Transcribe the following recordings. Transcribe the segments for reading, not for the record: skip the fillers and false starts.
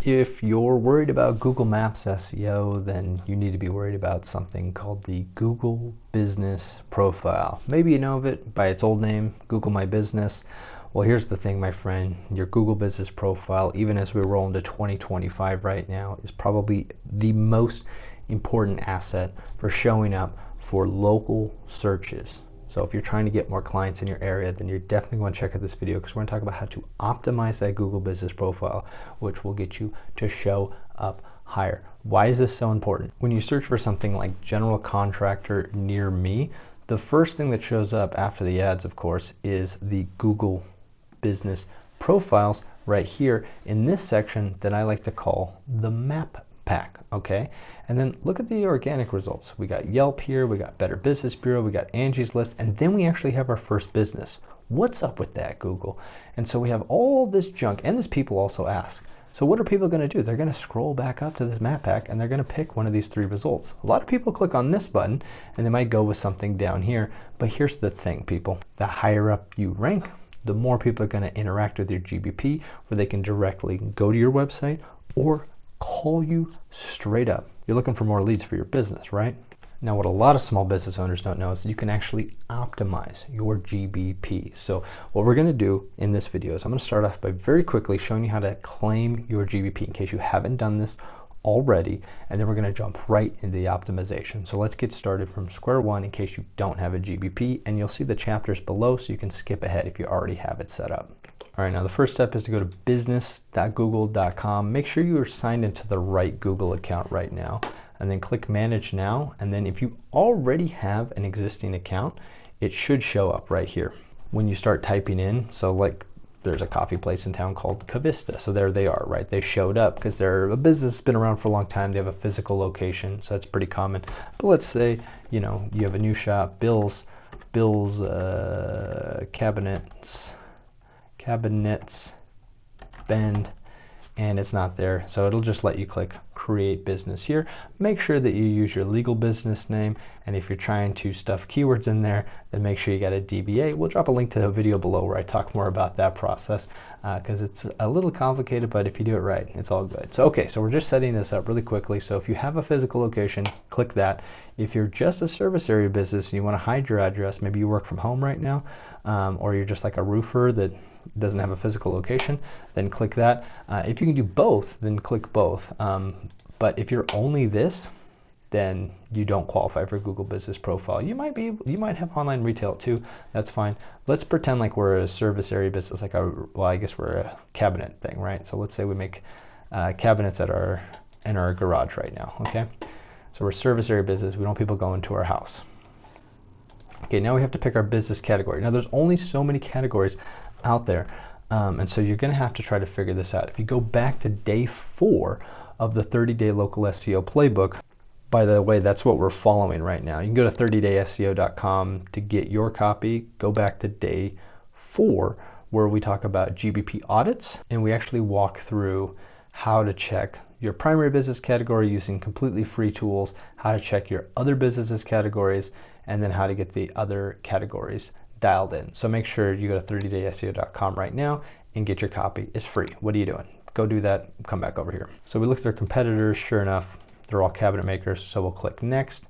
If you're worried about Google Maps SEO, then you need to be worried about something called the Google Business Profile. Maybe you know of it by its old name, Google My Business. Well, here's the thing, my friend. Your Google Business Profile, even as we roll into 2025 right now, is probably the most important asset for showing up for local searches. So if you're trying to get more clients in your area, then you're definitely going to check out this video, because we're going to talk about how to optimize that Google Business Profile, which will get you to show up higher. Why is this so important? When you search for something like general contractor near me, the first thing that shows up after the ads, of course, is the Google Business Profiles right here in this section that I like to call the map pack, okay? And then look at the organic results. We got Yelp here, we got Better Business Bureau, we got Angie's List, and then we actually have our first business. What's up with that, Google? And so we have all this junk, and this people also ask. So what are people going to do? They're going to scroll back up to this map pack, and they're going to pick one of these three results. A lot of people click on this button, and they might go with something down here. But here's the thing, people. The higher up you rank, the more people are going to interact with your GBP, where they can directly go to your website or call you straight up. You're looking for more leads for your business, right? Now, what a lot of small business owners don't know is that you can actually optimize your GBP. So what we're going to do in this video is I'm going to start off by very quickly showing you how to claim your GBP in case you haven't done this already, and then we're going to jump right into the optimization. So let's get started from square one in case you don't have a GBP, and you'll see the chapters below so you can skip ahead if you already have it set up. All right, now the first step is to go to business.google.com. Make sure you are signed into the right Google account right now, and then click Manage Now. And then if you already have an existing account, it should show up right here. When you start typing in, so like there's a coffee place in town called Cavista. So there they are, right? They showed up because they're a business that's been around for a long time. They have a physical location, so that's pretty common. But let's say, you know, you have a new shop, Bill's Cabinets Bend, and it's not there. So it'll just let you click Create Business here. Make sure that you use your legal business name, and if you're trying to stuff keywords in there, then make sure you got a DBA. We'll drop a link to the video below where I talk more about that process, because it's a little complicated, but if you do it right, it's all good. So okay, so we're just setting this up really quickly. So if you have a physical location, click that. If you're just a service area business and you want to hide your address, maybe you work from home right now, or you're just like a roofer that doesn't have a physical location, then click that. If you can do both, then click both. But if you're only this, then you don't qualify for Google Business Profile. You might have online retail too. That's fine. Let's pretend like we're a service area business, like well, I guess we're a cabinet thing, right? So let's say we make cabinets in our garage right now. Okay, so we're a service area business. We don't want people going to our house. Okay, now we have to pick our business category. Now there's only so many categories out there, and so you're going to have to try to figure this out. If you go back to day 4 of the 30-day local SEO playbook, by the way, that's what we're following right now. You can go to 30dayseo.com to get your copy. Go back to day 4 where we talk about GBP audits, and we actually walk through how to check your primary business category using completely free tools, how to check your other businesses categories, and then how to get the other categories dialed in. So make sure you go to 30dayseo.com right now and get your copy. It's free. What are you doing? Go do that. Come back over here. So we looked at our competitors. Sure enough, they're all cabinet makers. So we'll click next.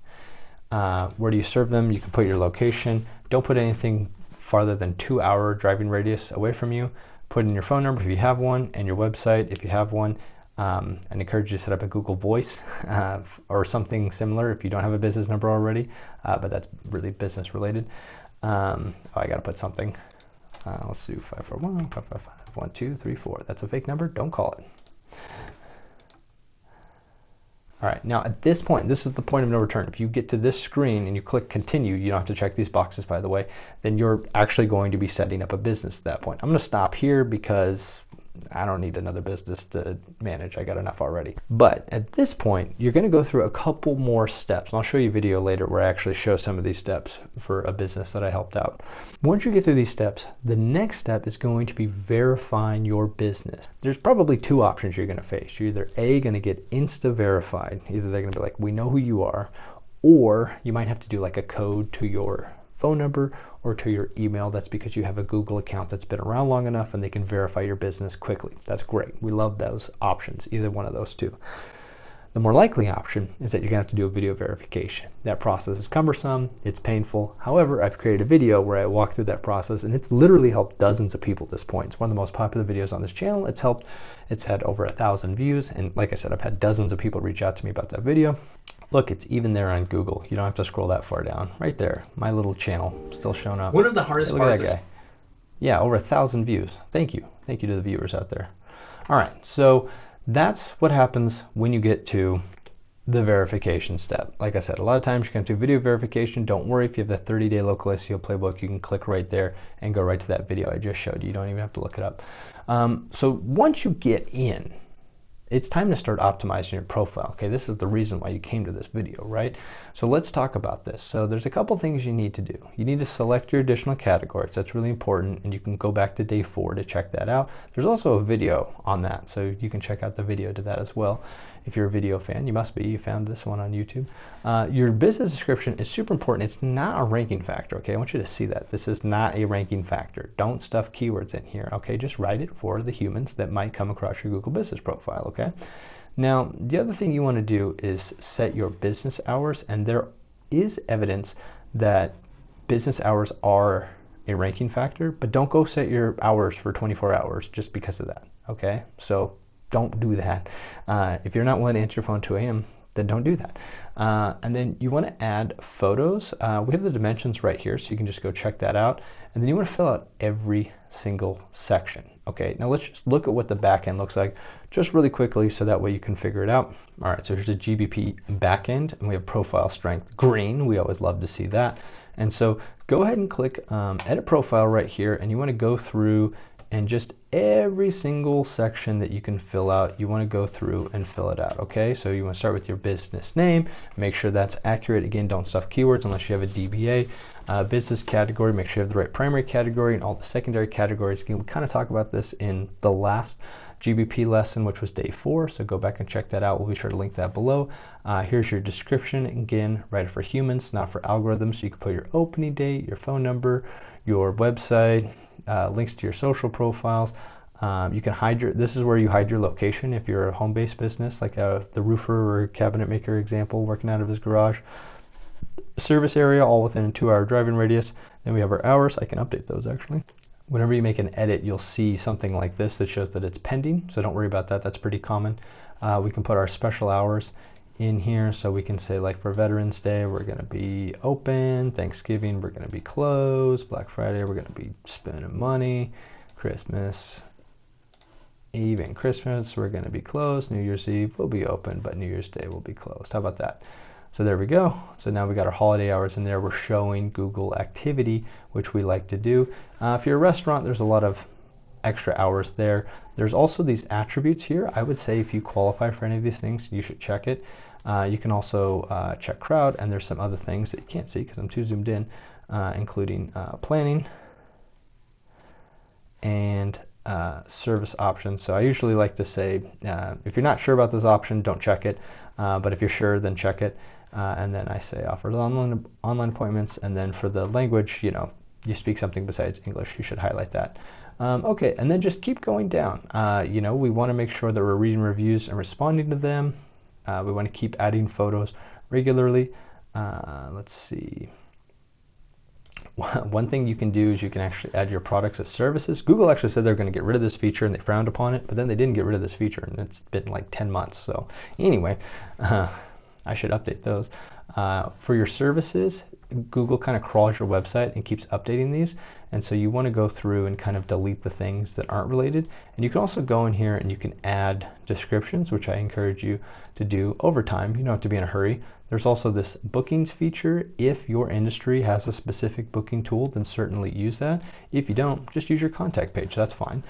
Where do you serve them? You can put your location. Don't put anything farther than 2-hour driving radius away from you. Put in your phone number if you have one, and your website if you have one. I encourage you to set up a Google Voice or something similar if you don't have a business number already, but that's really business related. I got to put something. Let's do 541-555-1234. That's a fake number. Don't call it. All right, now at this point, this is the point of no return. If you get to this screen and you click continue, you don't have to check these boxes, by the way, then you're actually going to be setting up a business at that point. I'm going to stop here because I don't need another business to manage. I got enough already. But at this point, you're going to go through a couple more steps. And I'll show you a video later where I actually show some of these steps for a business that I helped out. Once you get through these steps, the next step is going to be verifying your business. There's probably 2 options you're going to face. You're either A, going to get insta-verified. Either they're going to be like, we know who you are, or you might have to do like a code to your phone number or to your email. That's because you have a Google account that's been around long enough and they can verify your business quickly. That's great. We love those options, either one of those two. The more likely option is that you're going to have to do a video verification. That process is cumbersome, it's painful. However, I've created a video where I walk through that process, and it's literally helped dozens of people at this point. It's one of the most popular videos on this channel. It's had over 1,000 views, and like I said, I've had dozens of people reach out to me about that video. Look, it's even there on Google. You don't have to scroll that far down. Right there, my little channel still showing up. One of the hardest parts is... Yeah, over 1,000 views. Thank you. Thank you to the viewers out there. All right, so that's what happens when you get to the verification step. Like I said, a lot of times you're going to do video verification. Don't worry, if you have the 30-day local SEO playbook, you can click right there and go right to that video I just showed you. You don't even have to look it up. So once you get in, it's time to start optimizing your profile. Okay, this is the reason why you came to this video, right? So let's talk about this. So there's a couple things you need to do. You need to select your additional categories. That's really important, and you can go back to day 4 to check that out. There's also a video on that, so you can check out the video to that as well. If you're a video fan, you must be. You found this one on YouTube. Your business description is super important. It's not a ranking factor, okay? I want you to see that. This is not a ranking factor. Don't stuff keywords in here, okay? Just write it for the humans that might come across your Google business profile, okay? Now, the other thing you want to do is set your business hours, and there is evidence that business hours are a ranking factor, but don't go set your hours for 24 hours just because of that, okay? So don't do that. If you're not willing to answer your phone 2 a.m., then don't do that. And then you want to add photos. We have the dimensions right here, so you can just go check that out. And then you want to fill out every single section. Okay, now let's just look at what the backend looks like just really quickly so that way you can figure it out. All right, so here's a GBP backend, and we have profile strength green. We always love to see that. And so go ahead and click edit profile right here, and you want to go through and just every single section that you can fill out, you want to go through and fill it out, okay? So you want to start with your business name, make sure that's accurate. Again, don't stuff keywords unless you have a DBA. Business category, make sure you have the right primary category and all the secondary categories. Again, we kind of talk about this in the last GBP lesson, which was day 4, so go back and check that out. We'll be sure to link that below. Here's your description. Again, write it for humans, not for algorithms. So you can put your opening date, your phone number, your website, links to your social profiles. You can hide this is where you hide your location if you're a home-based business, like the roofer or cabinet maker example working out of his garage. Service area, all within a 2-hour driving radius. Then we have our hours. I can update those actually. Whenever you make an edit, you'll see something like this that shows that it's pending, so don't worry about that. That's pretty common. We can put our special hours in here, so we can say, like, for Veterans Day, we're going to be open. Thanksgiving, we're going to be closed. Black Friday, we're going to be spending money. Christmas Eve and Christmas, we're going to be closed. New Year's Eve, we'll be open, but New Year's Day will be closed. How about that? So there we go. So now we got our holiday hours in there. We're showing Google activity, which we like to do. If you're a restaurant, there's a lot of extra hours there. There's also these attributes here. I would say if you qualify for any of these things, you should check it. You can also check crowd, and there's some other things that you can't see because I'm too zoomed in, including planning and service options. So I usually like to say, if you're not sure about this option, don't check it. But if you're sure, then check it. And then I say offers online appointments. And then for the language, you know, you speak something besides English, you should highlight that. Okay, and then just keep going down. You know, we want to make sure that we're reading reviews and responding to them. We want to keep adding photos regularly. Let's see. One thing you can do is you can actually add your products as services. Google actually said they're going to get rid of this feature and they frowned upon it, but then they didn't get rid of this feature, and it's been like 10 months. So anyway, I should update those. For your services, Google kind of crawls your website and keeps updating these, and so you want to go through and kind of delete the things that aren't related. And you can also go in here and you can add descriptions, which I encourage you to do over time. You don't have to be in a hurry. There's also this bookings feature. If your industry has a specific booking tool, then certainly use that. If you don't, just use your contact page. That's fine.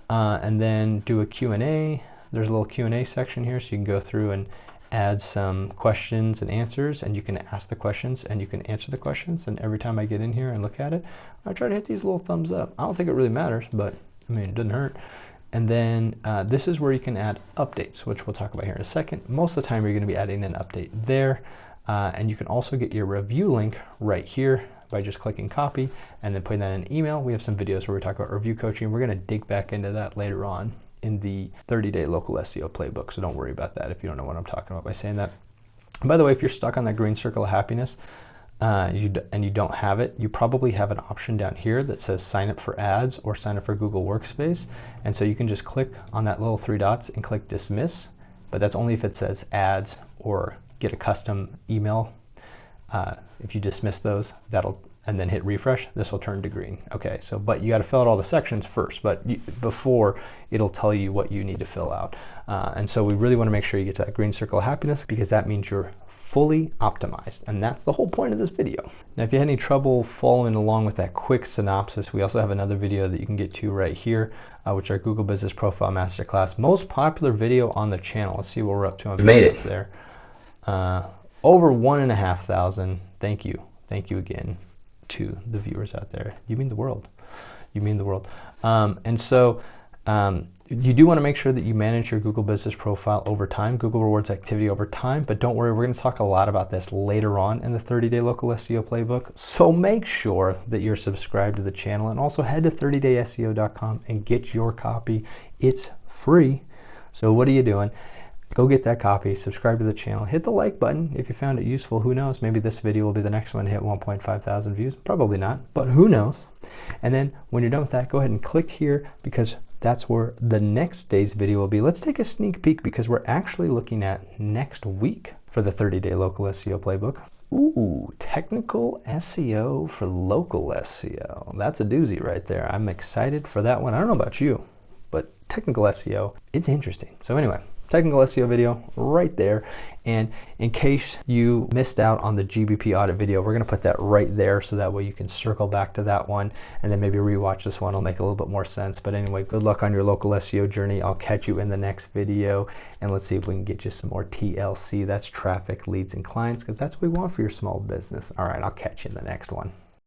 And then do a Q&A. There's a little Q&A section here, so you can go through and add some questions and answers, and you can ask the questions and you can answer the questions. And every time I get in here and look at it, I try to hit these little thumbs up. I don't think it really matters, but I mean, it doesn't hurt. And then this is where you can add updates, which we'll talk about here in a second. Most of the time you're going to be adding an update there. And you can also get your review link right here. by just clicking copy and then putting that in an email. We have some videos where we talk about review coaching. We're going to dig back into that later on in the 30-day local SEO playbook, so don't worry about that if you don't know what I'm talking about by saying that. And by the way, if you're stuck on that green circle of happiness and you don't have it, you probably have an option down here that says sign up for ads or sign up for Google Workspace. And so you can just click on that little 3 dots and click dismiss, but that's only if it says ads or get a custom email. If you dismiss those, and then hit refresh, this will turn to green. Okay, so but you got to fill out all the sections first, but before it'll tell you what you need to fill out. And so we really want to make sure you get to that green circle of happiness, because that means you're fully optimized, and that's the whole point of this video. Now, if you had any trouble following along with that quick synopsis, we also have another video that you can get to right here, which are Google Business Profile Masterclass, most popular video on the channel. Let's see what we're up to on videos there. Over 1,500. Thank you again to the viewers out there. You mean the world. You mean the world. And so you do want to make sure that you manage your Google Business Profile over time, Google rewards activity over time, but don't worry, we're going to talk a lot about this later on in the 30-day local SEO playbook. So make sure that you're subscribed to the channel, and also head to 30dayseo.com and get your copy. It's free. So what are you doing? Go get that copy, subscribe to the channel, hit the like button if you found it useful. Who knows, maybe this video will be the next one to hit 1.5 thousand views. Probably not, but who knows. And then when you're done with that, go ahead and click here, because that's where the next day's video will be. Let's take a sneak peek, because we're actually looking at next week for the 30-day local SEO playbook. Ooh, technical SEO for local SEO. That's a doozy right there. I'm excited for that one. I don't know about you, but technical SEO, it's interesting. So anyway, technical SEO video right there. And in case you missed out on the GBP Audit video, we're going to put that right there, so that way you can circle back to that one and then maybe rewatch this one. It'll make a little bit more sense. But anyway, good luck on your local SEO journey. I'll catch you in the next video, and let's see if we can get you some more TLC. That's traffic, leads, and clients, because that's what we want for your small business. All right, I'll catch you in the next one.